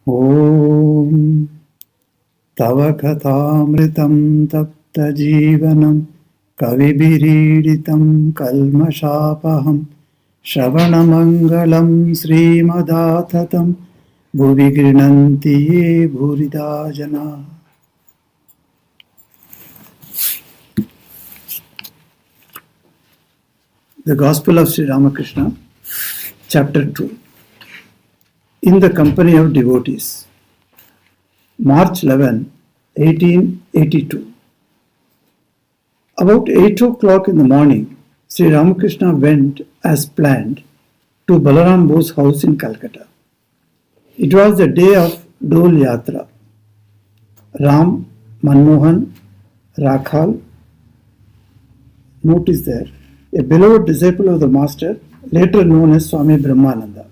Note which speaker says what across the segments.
Speaker 1: ॐ तव कथामृतं तप्तजीवनं कविभिरीडितं कल्मषापहं श्रवणमङ्गलं श्रीमदाततं भुवि गृह्णन्ति ये भूरिदा जनाः। The Gospel of Sri Ramakrishna, Chapter 2. In the company of devotees. March 11, 1882. About 8 o'clock in the morning, Sri Ramakrishna went as planned to Balaram Bose house in Calcutta. It was the day of Dol Yatra. Ram, Manmohan, Rakhal, note is there, a beloved disciple of the master, later known as Swami Brahmananda,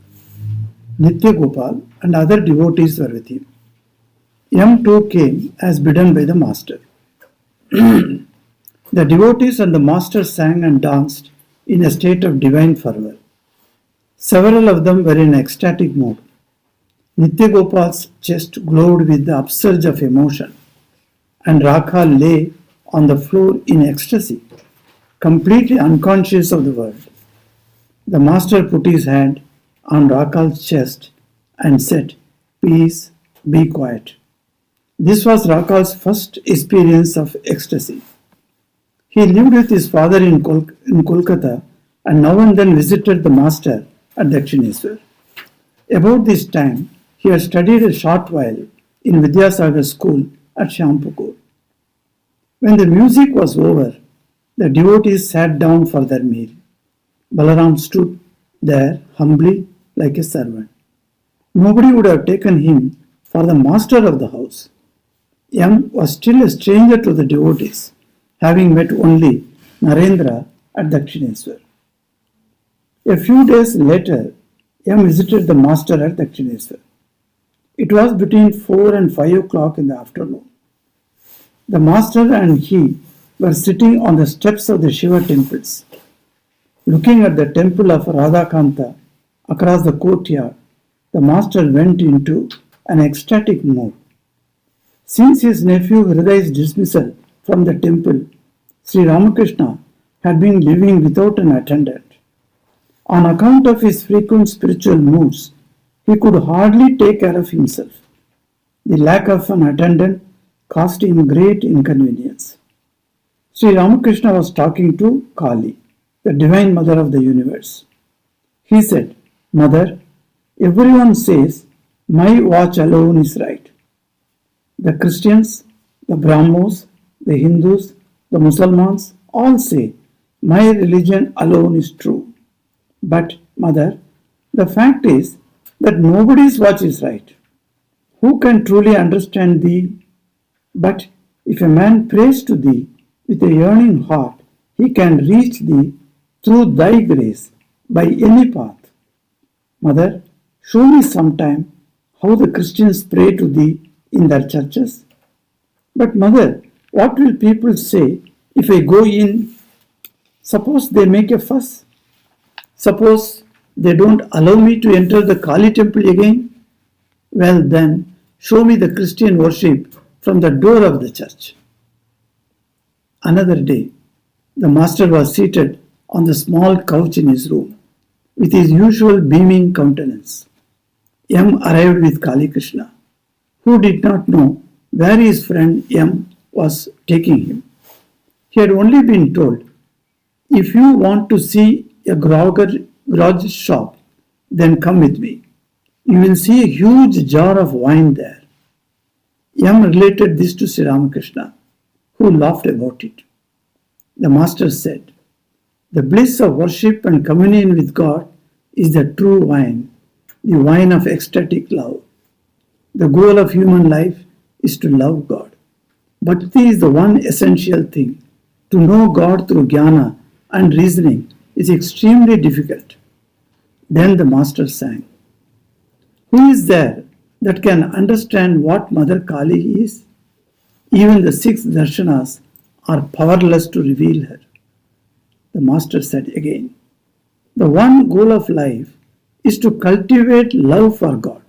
Speaker 1: Nitya Gopal and other devotees were with him. M too came as bidden by the master. The devotees and the master sang and danced in a state of divine fervor. Several of them were in ecstatic mood. Nitya Gopal's chest glowed with the upsurge of emotion, and Rakhal lay on the floor in ecstasy, completely unconscious of the world. The master put his hand on Rakhal's chest and said, "Peace, be quiet." This was Rakhal's first experience of ecstasy. He lived with his father in Kolkata and now and then visited the master at Dakshineswar. About this time, he had studied a short while in Vidyasagar school at Shampukur. When the music was over, the devotees sat down for their meal. Balaram stood there humbly like a servant. Nobody would have taken him for the master of the house. M was still a stranger to the devotees, having met only Narendra at Dakshineswar. A few days later, M visited the master at Dakshineswar. It was between 4 and 5 o'clock in the afternoon. The master and he were sitting on the steps of the Shiva temples. Looking at the temple of Radhakanta across the courtyard, the master went into an ecstatic mood. Since his nephew Hriday's dismissal from the temple, Sri Ramakrishna had been living without an attendant. On account of his frequent spiritual moods, he could hardly take care of himself. The lack of an attendant caused him great inconvenience. Sri Ramakrishna was talking to Kali, the Divine Mother of the universe. He said, "Mother, everyone says my watch alone is right. The Christians, the Brahmos, the Hindus, the Muslims all say my religion alone is true. But, Mother, the fact is that nobody's watch is right. Who can truly understand thee? But if a man prays to thee with a yearning heart, he can reach thee through thy grace by any path. Mother, show me sometime how the Christians pray to thee in their churches." "But mother, what will people say if I go in? Suppose they make a fuss? Suppose they don't allow me to enter the Kali temple again? Well then, show me the Christian worship from the door of the church." Another day, the master was seated on the small couch in his room, with his usual beaming countenance. M arrived with Kali Krishna, who did not know where his friend M was taking him. He had only been told, "If you want to see a garage shop, then come with me. You will see a huge jar of wine there." M related this to Sri Ramakrishna, who laughed about it. The master said, "The bliss of worship and communion with God is the true wine, the wine of ecstatic love. The goal of human life is to love God. Bhakti is the one essential thing. To know God through jnana and reasoning is extremely difficult." Then the master sang, "Who is there that can understand what Mother Kali is? Even the 6 darshanas are powerless to reveal her." The master said again, "The one goal of life is to cultivate love for God.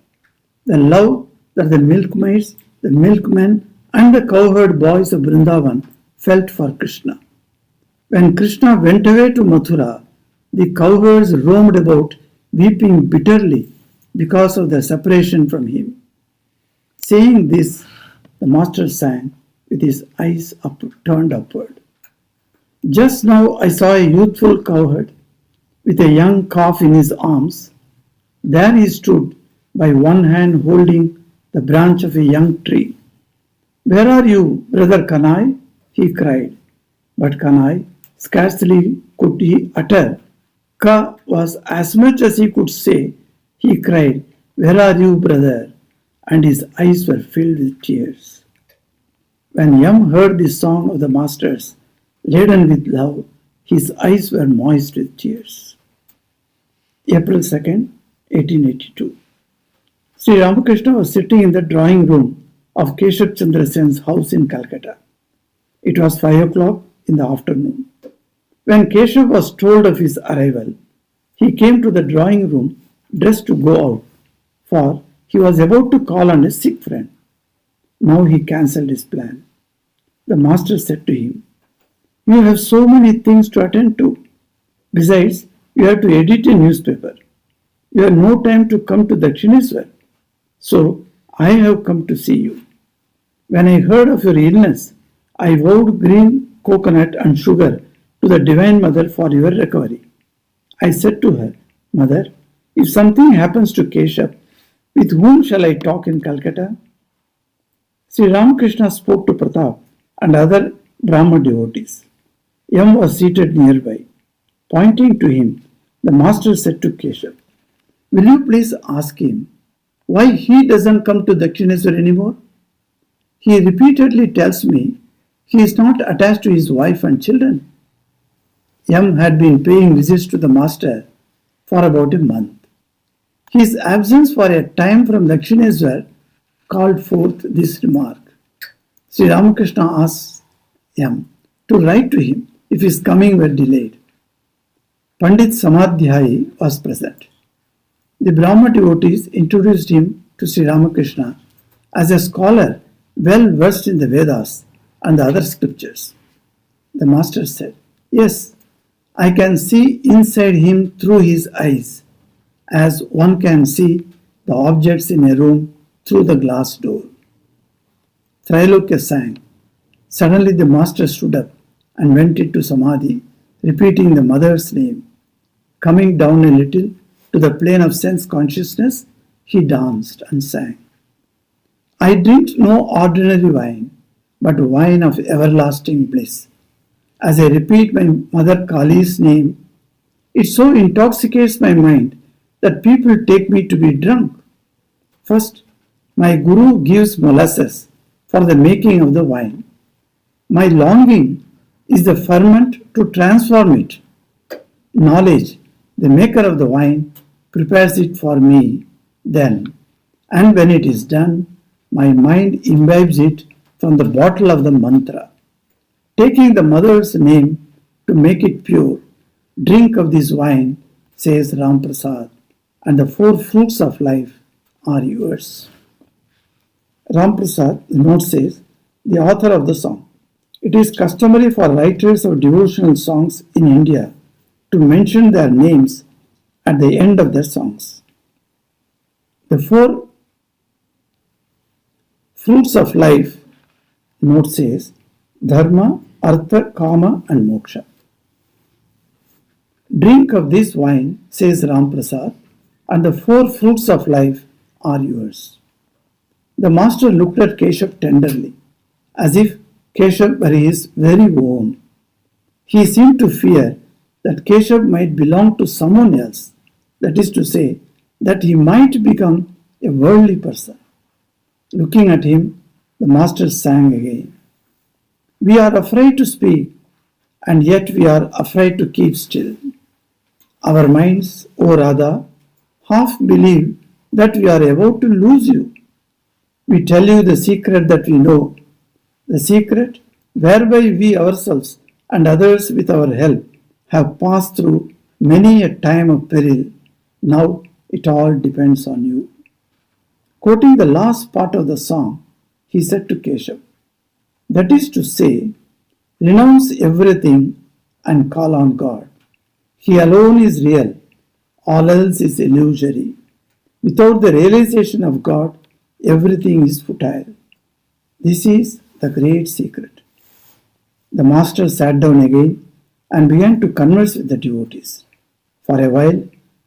Speaker 1: The love that the milkmaids, the milkmen, and the cowherd boys of Vrindavan felt for Krishna. When Krishna went away to Mathura, the cowherds roamed about weeping bitterly because of their separation from him. Saying this, the master sang with his eyes turned upward. Just now I saw a youthful cowherd with a young calf in his arms. There he stood, by one hand holding the branch of a young tree. Where are you, brother Kanai? He cried. But Kanai scarcely could he utter. Ka was as much as he could say. He cried, Where are you, brother? And his eyes were filled with tears. When Yam heard the song of the masters, laden with love, his eyes were moist with tears. April 2nd, 1882. Sri Ramakrishna was sitting in the drawing room of Keshav Chandra Sen's house in Calcutta. It was 5 o'clock in the afternoon. When Keshav was told of his arrival, he came to the drawing room dressed to go out, for he was about to call on a sick friend. Now he cancelled his plan. The master said to him, You have so many things to attend to. Besides, you have to edit a newspaper. You have no time to come to Dakshineswar. So I have come to see you. When I heard of your illness, I vowed green coconut and sugar to the Divine Mother for your recovery. I said to her, Mother, if something happens to Keshav, with whom shall I talk in Calcutta? Sri Ramakrishna spoke to Pratap and other Brahma devotees. Yam was seated nearby. Pointing to him, the master said to Keshav, Will you please ask him why he doesn't come to Dakshineswar anymore? He repeatedly tells me he is not attached to his wife and children. Yam had been paying visits to the master for about a month. His absence for a time from Dakshineswar called forth this remark. Sri Ramakrishna asked Yam to write to him if his coming were delayed. Pandit Samadhyai was present. The Brahma devotees introduced him to Sri Ramakrishna as a scholar well versed in the Vedas and the other scriptures. The master said, Yes, I can see inside him through his eyes, as one can see the objects in a room through the glass door. Trailokya sang. Suddenly the master stood up and went into Samadhi, repeating the mother's name. Coming down a little to the plane of sense consciousness, he danced and sang. I drink no ordinary wine, but wine of everlasting bliss. As I repeat my mother Kali's name, it so intoxicates my mind that people take me to be drunk. First, my Guru gives molasses for the making of the wine. My longing is the ferment to transform it. Knowledge, the maker of the wine, prepares it for me then, and when it is done, my mind imbibes it from the bottle of the mantra. Taking the mother's name to make it pure, drink of this wine, says Ram Prasad, and the 4 fruits of life are yours. Ram Prasad, the note says, the author of the song. It is customary for writers of devotional songs in India to mention their names at the end of their songs. The 4 fruits of life, note says, Dharma, Artha, Kama and Moksha. Drink of this wine, says Ram Prasad, and the 4 fruits of life are yours. The master looked at Keshav tenderly, as if Keshav were his very own. He seemed to fear that Keshav might belong to someone else, that is to say, that he might become a worldly person. Looking at him, the master sang again. We are afraid to speak, and yet we are afraid to keep still. Our minds, O Radha, half believe that we are about to lose you. We tell you the secret that we know, the secret whereby we ourselves and others with our help have passed through many a time of peril. Now it all depends on you. Quoting the last part of the song, he said to Keshav, that is to say, renounce everything and call on God. He alone is real, all else is illusory. Without the realization of God, everything is futile. This is the great secret. The master sat down again and began to converse with the devotees. For a while,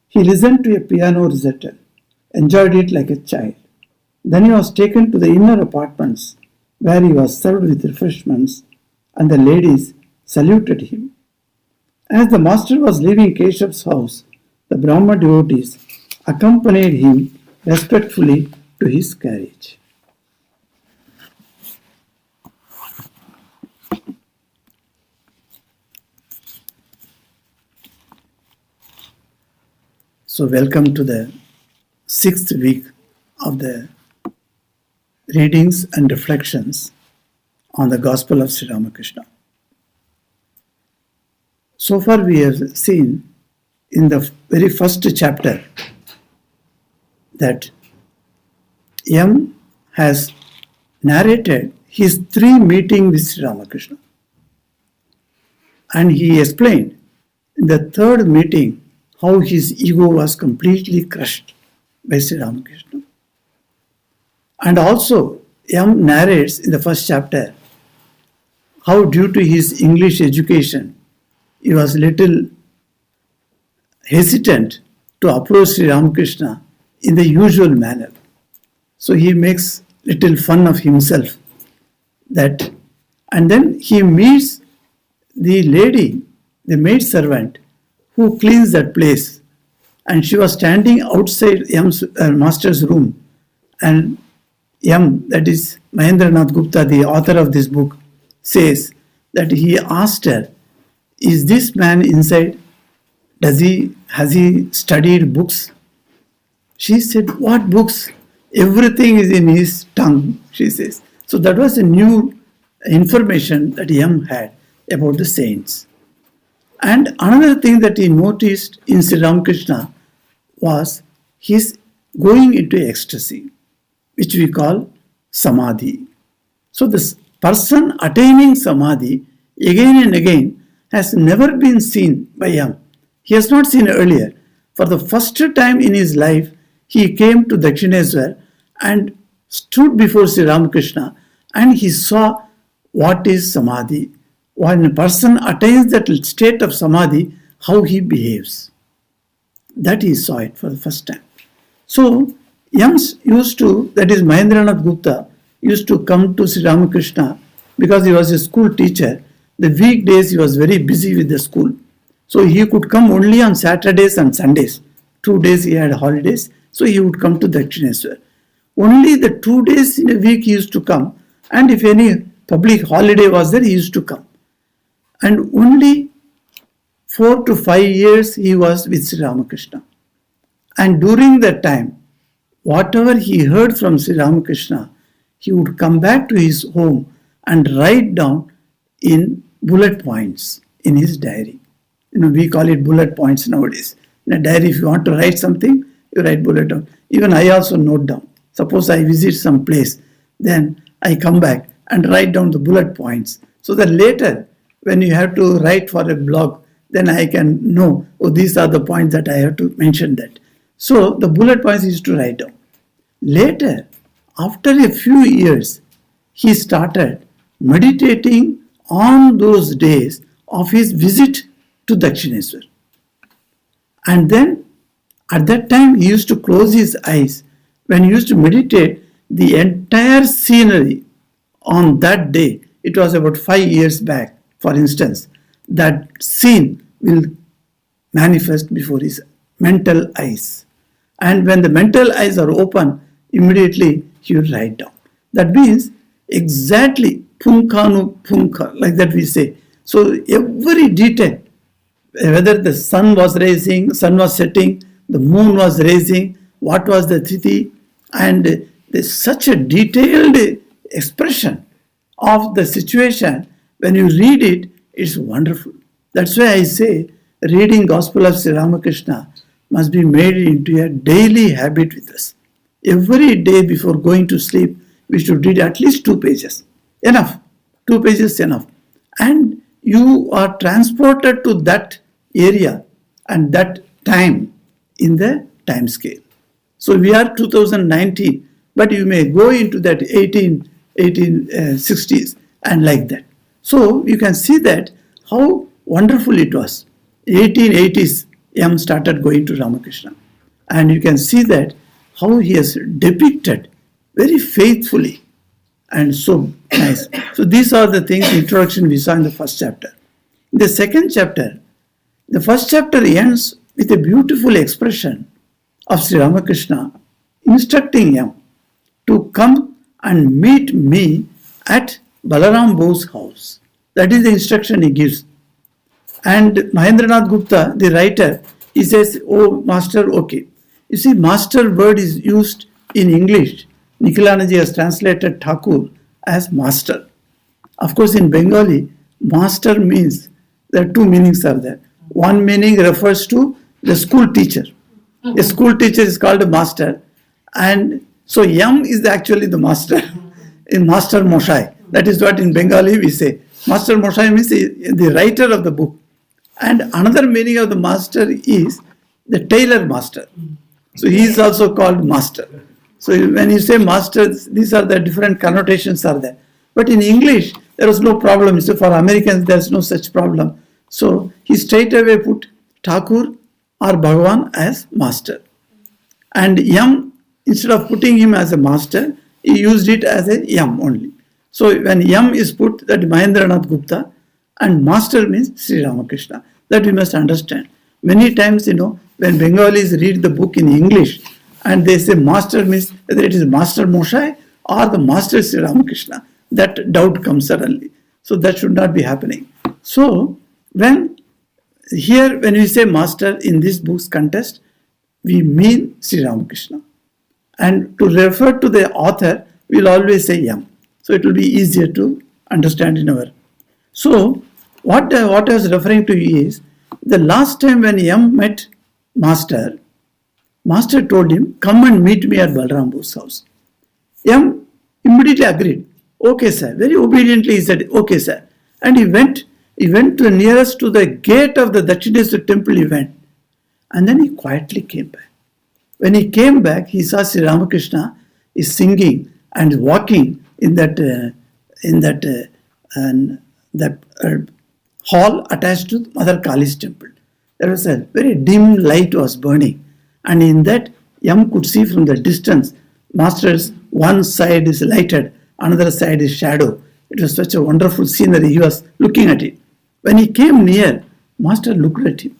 Speaker 1: he listened to a piano recital, enjoyed it like a child. Then he was taken to the inner apartments where he was served with refreshments, and the ladies saluted him. As the master was leaving Keshav's house, the Brahma devotees accompanied him respectfully to his carriage. So, welcome to the 6th week of the readings and reflections on the Gospel of Sri Ramakrishna. So far, we have seen in the very first chapter that M has narrated his 3 meetings with Sri Ramakrishna. And he explained in the 3rd meeting how his ego was completely crushed by Sri Ramakrishna. And also, M narrates in the first chapter how, due to his English education, he was little hesitant to approach Sri Ramakrishna in the usual manner. So he makes little fun of himself. And then he meets the lady, the maid servant, who cleans that place. And she was standing outside M's master's room. And M, that is Mahendranath Gupta, the author of this book, says that he asked her, is this man inside? Has he studied books? She said, what books? Everything is in his tongue, she says. So that was a new information that M had about the saints. And another thing that he noticed in Sri Ramakrishna was his going into ecstasy, which we call samadhi. So this person attaining samadhi again and again has never been seen by him. He has not seen earlier. For the first time in his life, he came to Dakshineswar and stood before Sri Ramakrishna, and he saw what is samadhi. When a person attains that state of samadhi, how he behaves. That he saw it for the first time. So, Yams used to, that is Mahendranath Gupta, used to come to Sri Ramakrishna because he was a school teacher. The weekdays he was very busy with the school. So he could come only on Saturdays and Sundays. 2 days he had holidays, so he would come to Dakshineswar. Only the 2 days in a week he used to come, and if any public holiday was there, he used to come. And only 4 to 5 years he was with Sri Ramakrishna. And during that time, whatever he heard from Sri Ramakrishna, he would come back to his home and write down in bullet points in his diary. We call it bullet points nowadays. In a diary, if you want to write something, you write bullet down. Even I also note down. Suppose I visit some place, then I come back and write down the bullet points, so that later, when you have to write for a blog, then I can know, oh, these are the points that I have to mention that. So the bullet points he used to write down. Later, after a few years, he started meditating on those days of his visit to Dakshineswar. And then, at that time, he used to close his eyes. When he used to meditate, the entire scenery on that day, it was about 5 years back, for instance, that scene will manifest before his mental eyes. And when the mental eyes are open, immediately he would write down. That means exactly punkanu punka, like that we say. So every detail, whether the sun was rising, sun was setting, the moon was rising, what was the tithi, and there's such a detailed expression of the situation. When you read it, it's wonderful. That's why I say reading Gospel of Sri Ramakrishna must be made into a daily habit with us. Every day before going to sleep, we should read at least 2 pages. Enough. 2 pages enough. And you are transported to that area and that time in the time scale. So we are 2019, but you may go into that 1860s and like that. So you can see that how wonderful it was. 1880s, M started going to Ramakrishna. And you can see that how he has depicted very faithfully and so nice. So these are the things, introduction we saw in the first chapter. In the second chapter, the first chapter ends with a beautiful expression of Sri Ramakrishna instructing him to come and meet me at Balaram Bose's house. That is the instruction he gives. And Mahendranath Gupta, the writer, he says, "Oh, master, okay." You see, master word is used in English. Nikhilanaji has translated Thakur as master. Of course, in Bengali, master means, there are two meanings are there. One meaning refers to the school teacher. A school teacher is called a master. And so Yam is actually the master. In Master Moshai. That is what in Bengali we say. Master Moshai means the writer of the book. And another meaning of the master is the tailor master. So he is also called master. So when you say master, these are the different connotations are there. But in English, there was no problem. So for Americans, there is no such problem. So he straight away put Thakur or Bhagavan as master. And Yam, instead of putting him as a master, he used it as a Yam only. So when Yam is put, that Mahendranath Gupta, and master means Sri Ramakrishna. That we must understand. Many times, when Bengalis read the book in English and they say master means whether it is Master Moshai or the master Sri Ramakrishna, that doubt comes suddenly. So that should not be happening. So when we say master in this book's context, we mean Sri Ramakrishna. And to refer to the author, we will always say Yam. So it will be easier to understand in our. So what I was referring to is, the last time when Yam met Master told him, "Come and meet me at Balram Bose's house." Yam immediately agreed. "Okay, sir." Very obediently he said, "Okay, sir." And he went to the nearest to the gate of the Dakshineswar temple he went. And then he quietly came back. When he came back, he saw Sri Ramakrishna is singing and walking in that hall attached to Mother Kali's temple. There was a very dim light was burning. And in that, Yam could see from the distance, Master's one side is lighted, another side is shadow. It was such a wonderful scenery. He was looking at it. When he came near, Master looked at him.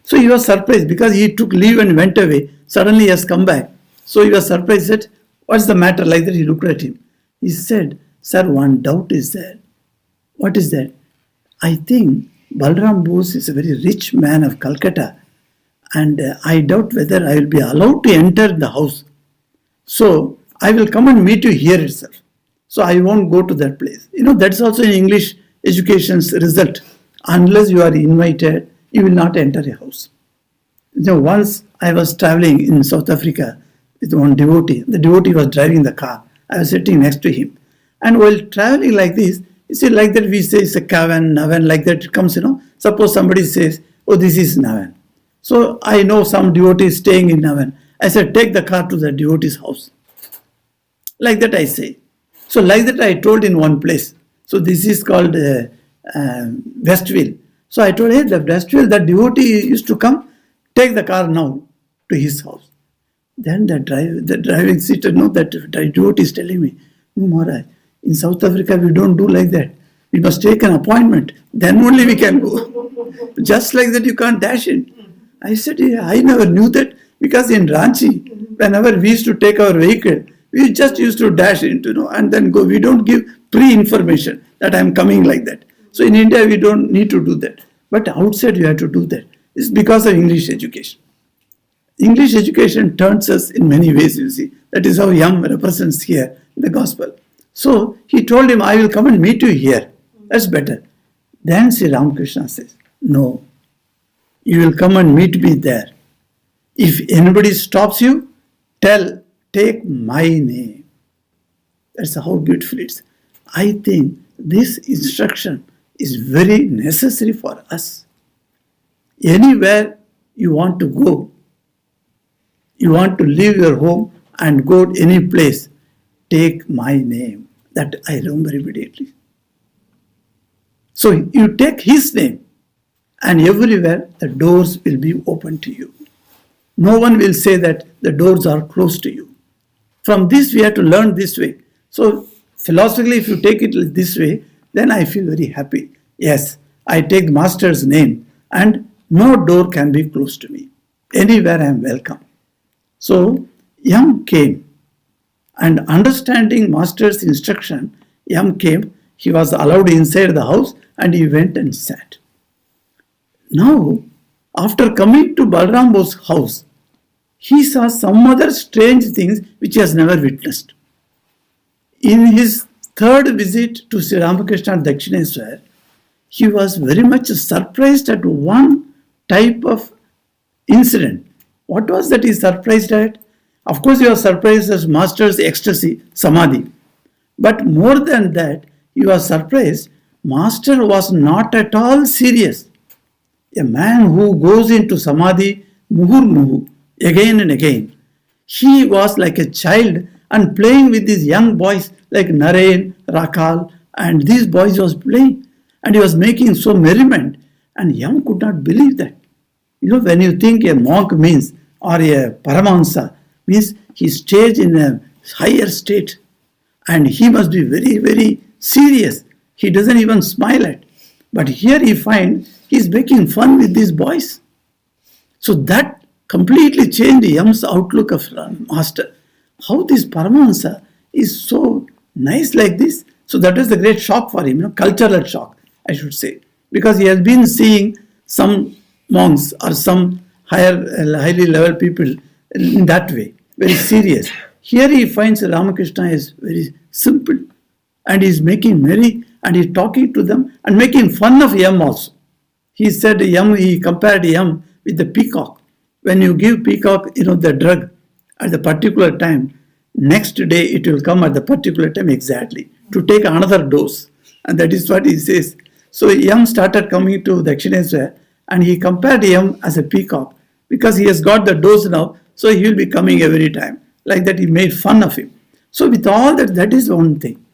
Speaker 1: So he was surprised because he took leave and went away. Suddenly he has come back. So he was surprised, said, "What's the matter?" Like that he looked at him. He said, "Sir, one doubt is there." "What is that?" "I think Balram Bose is a very rich man of Calcutta, and I doubt whether I will be allowed to enter the house. So I will come and meet you here itself. So I won't go to that place." That's also in English education's result. Unless you are invited, you will not enter a house. Once I was traveling in South Africa with one devotee. The devotee was driving the car. I was sitting next to him. And while traveling like this, you see, like that we say it's a Kavan, Navan, like that it comes, Suppose somebody says, "Oh, this is Navan." So I know some devotee is staying in Navan. I said, "Take the car to the devotee's house." Like that I say. So like that I told in one place. So this is called Westville. So I told, "Hey, the Westville, that devotee used to come, take the car now to his house." Then the driving seater, that devotee is telling me, "No, Maharaj, in South Africa we don't do like that. We must take an appointment. Then only we can go. Just like that you can't dash in." I said, "Yeah, I never knew that, because in Ranchi, whenever we used to take our vehicle, we just used to dash into, and then go. We don't give pre-information that I'm coming like that. So in India, we don't need to do that. But outside, you have to do that. It's because of English education. English education turns us in many ways, you see. That is how Yam represents here in the gospel. So he told him, "I will come and meet you here. That's better." Then Sri Ramakrishna says, "No, you will come and meet me there. If anybody stops you, tell take my name. That's how beautiful it is. I think this instruction is very necessary for us. Anywhere you want to go, you want to leave your home and go to any place, take my name. That I remember immediately. So you take his name, and everywhere the doors will be open to you. No one will say that the doors are closed to you. From this, we have to learn this way. So, philosophically, if you take it this way, then I feel very happy. Yes, I take the Master's name, and no door can be closed to me. Anywhere I am welcome. So, Yam came, and understanding Master's instruction, Yam came. He was allowed inside the house, and he went and sat. Now, after coming to Balram's house, he saw some other strange things which he has never witnessed. In his third visit to Sri Ramakrishna at Dakshineswar, he was very much surprised at one type of incident. What was that he surprised at? Of course, he was surprised at Master's ecstasy, samadhi. But more than that, he was surprised Master was not at all serious. A man who goes into samadhi, muhurmuhu, again and again. He was like a child and playing with these young boys like Naren, Rakal, and these boys was playing. And he was making so merriment. And Yam could not believe that. You know, when you think a monk means, or a Paramahansa, means he stays in a higher state. And he must be very, very serious. He doesn't even smile at. But here he finds he's making fun with these boys. So that completely changed Yam's outlook of Master. How this Paramahansa is so nice like this. So that was the great shock for him, you know, cultural shock, I should say. Because he has been seeing some monks or some highly level people in that way, very serious. Here he finds Ramakrishna is very simple and he's making merry and he's talking to them and making fun of Yam also. He said Yam, he compared Yam with the peacock. When you give peacock, you know, the drug at the particular time, next day it will come at the particular time exactly to take another dose. And that is what he says. So Yam started coming to Dakshineswar and he compared Yam as a peacock because he has got the dose now, so he will be coming every time. Like that he made fun of him. So with all that, that is one thing.